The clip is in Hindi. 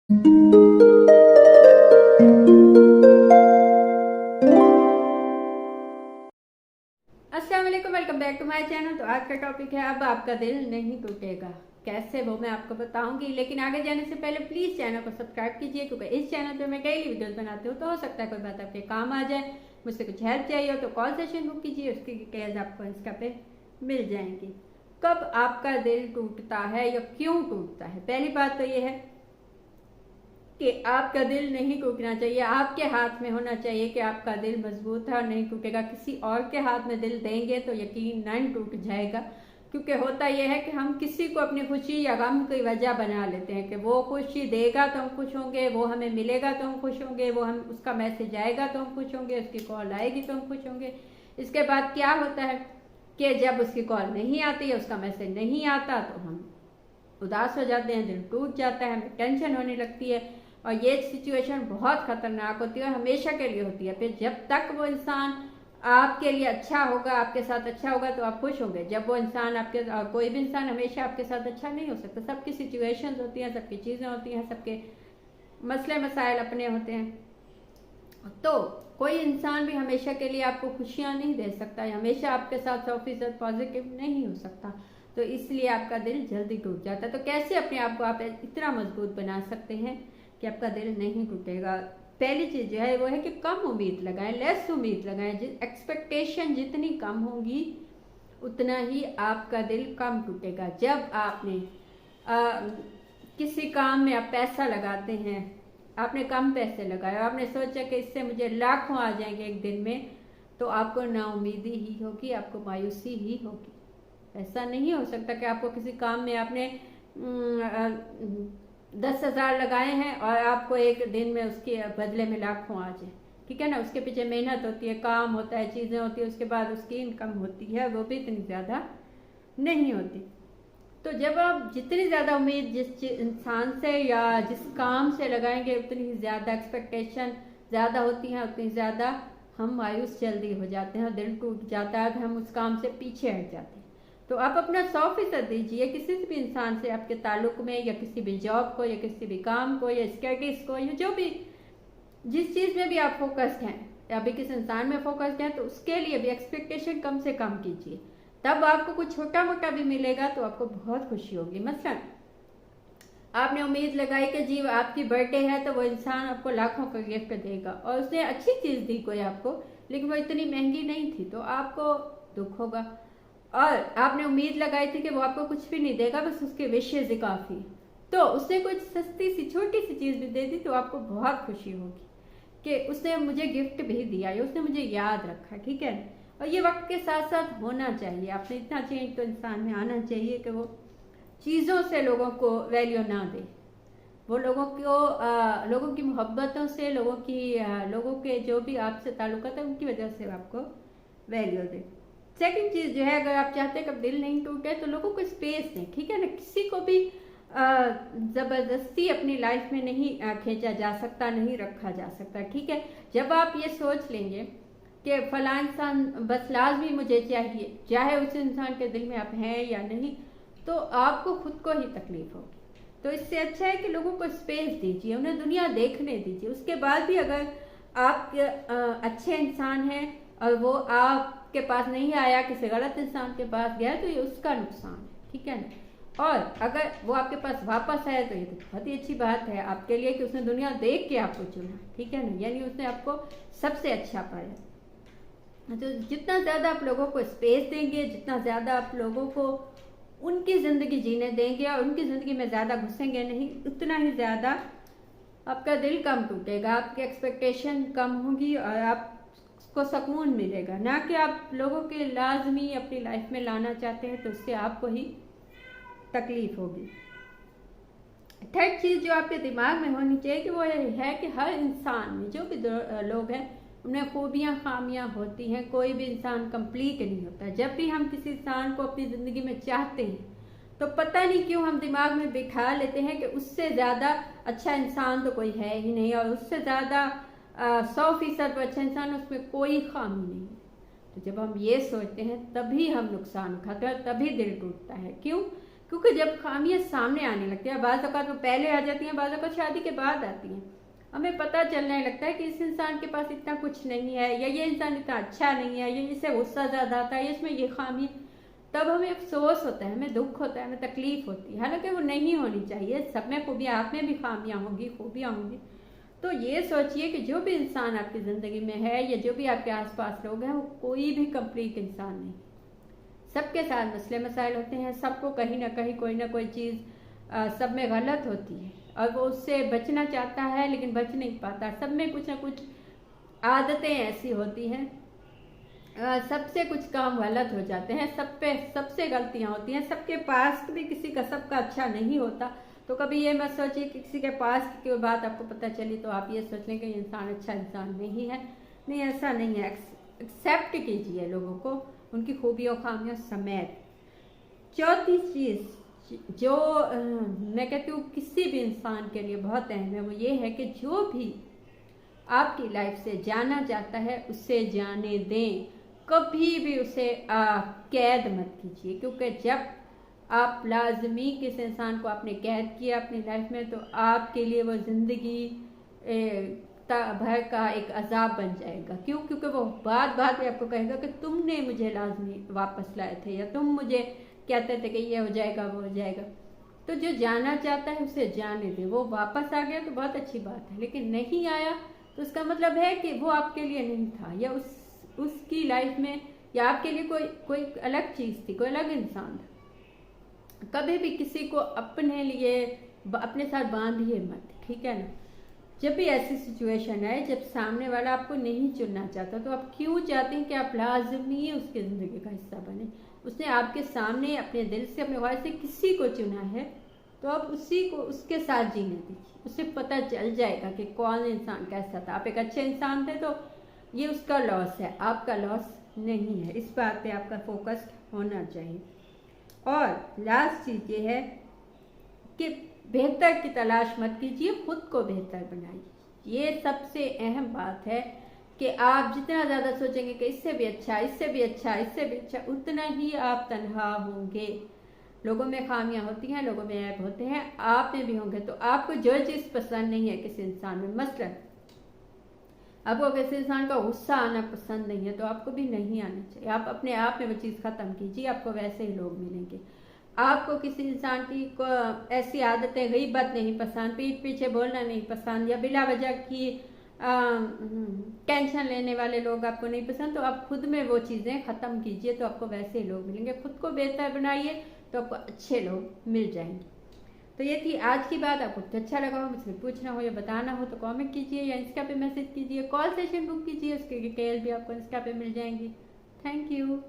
अस्सलाम वालेकुम, welcome back to my channel. तो आज का टॉपिक है अब आपका दिल नहीं टूटेगा। कैसे वो मैं आपको बताऊंगी, लेकिन आगे जाने से पहले प्लीज़ चैनल को सब्सक्राइब कीजिए, क्योंकि इस चैनल पे मैं डेली वीडियोस बनाती हूँ। तो हो सकता है कोई बात आपके काम आ जाए, मुझसे कुछ हेल्प चाहिए हो तो कॉल सेशन बुक कीजिए, उसकी डिटेल्स आपको इंस्टा पे मिल जाएंगी। कब आपका दिल टूटता है या क्यों टूटता है? पहली बात तो ये है कि आपका दिल नहीं टूटना चाहिए। आपके हाथ में होना चाहिए कि आपका दिल मजबूत है और नहीं टूटेगा। किसी और के हाथ में दिल देंगे तो यकीनन टूट जाएगा, क्योंकि होता यह है कि हम किसी को अपनी खुशी या गम की वजह बना लेते हैं कि वो खुशी देगा तो हम खुश होंगे, वो हमें मिलेगा तो हम खुश होंगे, वो हम उसका मैसेज आएगा तो हम खुश होंगे, उसकी कॉल आएगी तो हम खुश होंगे। इसके बाद क्या होता है कि जब उसकी कॉल नहीं आती है, उसका मैसेज नहीं आता, तो हम उदास हो जाते हैं, दिल टूट जाता है, हमें टेंशन होने लगती है। और ये सिचुएशन बहुत खतरनाक होती है, हमेशा के लिए होती है। फिर जब तक वो इंसान आपके लिए अच्छा होगा, आपके साथ अच्छा होगा, तो आप खुश होंगे। जब वो इंसान आपके कोई भी इंसान हमेशा आपके साथ अच्छा नहीं हो सकता। सबकी सिचुएशन होती हैं, सबकी चीज़ें होती हैं, सबके मसले मसाइल अपने होते हैं। तो कोई इंसान भी हमेशा के लिए आपको खुशियाँ नहीं दे सकता, हमेशा आपके साथ 100% पॉजिटिव नहीं हो सकता। तो इसलिए आपका दिल जल्दी टूट जाता है। तो कैसे अपने आप को आप इतना मजबूत बना सकते हैं कि आपका दिल नहीं टूटेगा? पहली चीज़ जो है वो है कि कम उम्मीद लगाएं, लेस उम्मीद लगाएं। एक्सपेक्टेशन जितनी कम होगी उतना ही आपका दिल कम टूटेगा। जब आपने किसी काम में आप पैसा लगाते हैं, आपने कम पैसे लगाए, आपने सोचा कि इससे मुझे लाखों आ जाएंगे एक दिन में, तो आपको नाउम्मीदी ही होगी, आपको मायूसी ही होगी। ऐसा नहीं हो सकता कि आपको किसी काम में आपने 10,000 लगाए हैं और आपको एक दिन में उसके बदले में लाखों आ जाए। ठीक है ना? उसके पीछे मेहनत होती है, काम होता है, चीज़ें होती है, उसके बाद उसकी इनकम होती है, वो भी इतनी ज़्यादा नहीं होती। तो जब आप जितनी ज़्यादा उम्मीद जिस इंसान से या जिस काम से लगाएंगे, उतनी ज़्यादा एक्सपेक्टेशन ज़्यादा होती हैं, उतनी ज़्यादा हम मायूस जल्दी हो जाते हैं, दिल टूट जाता है, हम उस काम से पीछे हट जाते हैं। तो आप अपना 100% दीजिए किसी भी इंसान से आपके ताल्लुक में, या किसी भी जॉब को, या किसी भी काम को, या स्टडीज को, या जो भी जिस चीज़ में भी आप फोकस्ड हैं, या भी किस इंसान में फोकस्ड हैं, तो उसके लिए भी एक्सपेक्टेशन कम से कम कीजिए। तब आपको कुछ छोटा मोटा भी मिलेगा तो आपको बहुत खुशी होगी। मसलन आपने उम्मीद लगाई कि जी आपकी बर्थडे है तो वो इंसान आपको लाखों का गिफ्ट देगा, और उसने अच्छी चीज़ दी कोई आपको, लेकिन वो इतनी महंगी नहीं थी, तो आपको दुख होगा। और आपने उम्मीद लगाई थी कि वो आपको कुछ भी नहीं देगा, बस उसके विशेष ही काफ़ी, तो उसने कुछ सस्ती सी छोटी सी चीज़ भी दे दी, तो आपको बहुत खुशी होगी कि उसने मुझे गिफ्ट भी दिया, या उसने मुझे याद रखा। ठीक है? और ये वक्त के साथ साथ होना चाहिए। आपने इतना चेंज तो इंसान में आना चाहिए कि वो चीज़ों से लोगों को वैल्यू ना दे, वो लोगों की मोहब्बतों से, लोगों के जो भी आपसे ताल्लुकात है उनकी वजह से आपको वैल्यू दे। सेकंड चीज़ जो है, अगर आप चाहते हैं कि दिल नहीं टूटे, तो लोगों को स्पेस दें। ठीक है ना? किसी को भी ज़बरदस्ती अपनी लाइफ में नहीं खींचा जा सकता, नहीं रखा जा सकता। ठीक है? जब आप ये सोच लेंगे कि फलां इंसान बस लाजमी मुझे चाहिए, चाहे उस इंसान के दिल में आप हैं या नहीं, तो आपको खुद को ही तकलीफ होगी। तो इससे अच्छा है कि लोगों को स्पेस दीजिए, उन्हें दुनिया देखने दीजिए। उसके बाद भी अगर आप अच्छे इंसान हैं और वो आपके पास नहीं आया, किसी गलत इंसान के पास गया, तो ये उसका नुकसान है। ठीक है ना? और अगर वो आपके पास वापस आया तो ये तो बहुत ही अच्छी बात है आपके लिए कि उसने दुनिया देख के आपको चुना। ठीक है ना? यानी उसने आपको सबसे अच्छा पाया। तो जितना ज़्यादा आप लोगों को स्पेस देंगे, जितना ज़्यादा आप लोगों को उनकी ज़िंदगी जीने देंगे और उनकी ज़िंदगी में ज़्यादा घुसेंगे नहीं, उतना ही ज़्यादा आपका दिल कम टूटेगा, आपकी एक्सपेक्टेशन कम होगी और आपको सुकून मिलेगा। ना कि आप लोगों के लाजमी अपनी लाइफ में लाना चाहते हैं, तो उससे आपको ही तकलीफ होगी। थर्ड चीज़ जो आपके दिमाग में होनी चाहिए कि वो ये है कि हर इंसान में जो भी लोग हैं उनमें खूबियाँ खामियाँ होती हैं। कोई भी इंसान कंप्लीट नहीं होता। जब भी हम किसी इंसान को अपनी ज़िंदगी में चाहते हैं, तो पता नहीं क्यों हम दिमाग में बिठा लेते हैं कि उससे ज़्यादा अच्छा इंसान तो कोई है ही नहीं, और उससे ज़्यादा 100% अच्छा इंसान, उसमें कोई खामी नहीं है। तो जब हम ये सोचते हैं तभी हम नुकसान उठाते हैं, तभी दिल टूटता है। क्यों? क्योंकि जब खामियां सामने आने लगती है, बाज़ औक़ात वो पहले आ जाती हैं, बाज़ औक़ात शादी के बाद आती हैं, हमें पता चलने लगता है कि इस इंसान के पास इतना कुछ नहीं है, या ये इंसान इतना अच्छा नहीं है, या इससे गुस्सा ज़्यादा आता है, या इसमें ये खामी, तब हमें अफसोस होता है, हमें दुख होता है, हमें तकलीफ होती है। हालांकि वो नहीं होनी चाहिए, सब में खूबियाँ, आप में भी खामियाँ होंगी, खूबियाँ होंगी। तो ये सोचिए कि जो भी इंसान आपकी ज़िंदगी में है या जो भी आपके आसपास लोग हैं, वो कोई भी कंप्लीट इंसान नहीं। सबके साथ मसले मसाइल होते हैं, सबको कहीं ना कहीं कोई ना कोई चीज़ सब में गलत होती है और वो उससे बचना चाहता है लेकिन बच नहीं पाता। सब में कुछ ना कुछ आदतें ऐसी होती हैं, सबसे कुछ काम गलत हो जाते हैं, सबसे गलतियां होती हैं, सबके पास भी किसी का सबका अच्छा नहीं होता। तो कभी ये मत सोचिए कि किसी के पास की कोई बात आपको पता चली तो आप ये सोच लें कि ये इंसान अच्छा इंसान नहीं है। नहीं, ऐसा नहीं है। एक्सेप्ट कीजिए लोगों को, उनकी खूबियों खामियों समेत। चौथी चीज़ जो मैं कहती हूँ किसी भी इंसान के लिए बहुत अहम है, वो ये है कि जो भी आपकी लाइफ से जाना चाहता है उसे जाने दें। कभी भी उसे कैद मत कीजिए, क्योंकि जब आप लाजमी किस इंसान को आपने कैद किया अपनी लाइफ में तो आपके लिए वो ज़िंदगी भर का एक अजाब बन जाएगा। क्यों? क्योंकि वो बात बात में आपको कहेगा कि तुमने मुझे लाजमी वापस लाए थे, या तुम मुझे कहते थे कि ये हो जाएगा वो हो जाएगा। तो जो जाना चाहता है उसे जाने दे। वो वापस आ गया तो बहुत अच्छी बात है, लेकिन नहीं आया तो उसका मतलब है कि वो आपके लिए नहीं था, या उसकी लाइफ में या आपके लिए कोई अलग चीज़ थी, कोई अलग इंसान था। कभी भी किसी को अपने लिए अपने साथ बांधिए मत, ठीक है ना। जब भी ऐसी सिचुएशन आए जब सामने वाला आपको नहीं चुनना चाहता, तो आप क्यों चाहते हैं कि आप लाजमी उसकी ज़िंदगी का हिस्सा बने। उसने आपके सामने अपने दिल से अपने ख्वाहिश से किसी को चुना है, तो आप उसी को उसके साथ जीने दीजिए। उसे पता चल जाएगा कि कौन इंसान कैसा था। आप एक अच्छे इंसान थे तो ये उसका लॉस है, आपका लॉस नहीं है। इस बात पे आपका फोकस होना चाहिए। और लास्ट चीज़ ये है कि बेहतर की तलाश मत कीजिए, खुद को बेहतर बनाइए। ये सबसे अहम बात है कि आप जितना ज़्यादा सोचेंगे कि इससे भी अच्छा, इससे भी अच्छा, इससे भी अच्छा, उतना ही आप तन्हा होंगे। लोगों में खामियां होती हैं, लोगों में ऐब होते हैं, आप में भी होंगे। तो आपको जो चीज़ पसंद नहीं है किसी इंसान में, मसलन आपको किसी इंसान का गुस्सा आना पसंद नहीं है, तो आपको भी नहीं आना चाहिए। आप अपने आप में वो चीज़ ख़त्म कीजिए, आपको वैसे ही लोग मिलेंगे। आपको किसी इंसान की ऐसी आदतें, गीबत नहीं पसंद, पीठ पीछे बोलना नहीं पसंद, या बिला वजह की टेंशन लेने वाले लोग आपको नहीं पसंद, तो आप खुद में वो चीज़ें ख़त्म कीजिए, तो आपको वैसे ही लोग मिलेंगे। खुद को बेहतर बनाइए तो आपको अच्छे लोग मिल जाएंगे। तो ये थी आज की बात। आपको कुछ अच्छा लगा हो, मुझसे पूछना हो या बताना हो तो कमेंट कीजिए या इंस्टा पे मैसेज कीजिए। कॉल सेशन बुक कीजिए, उसकी डिटेल भी आपको इंस्टा पे मिल जाएंगी। Thank you.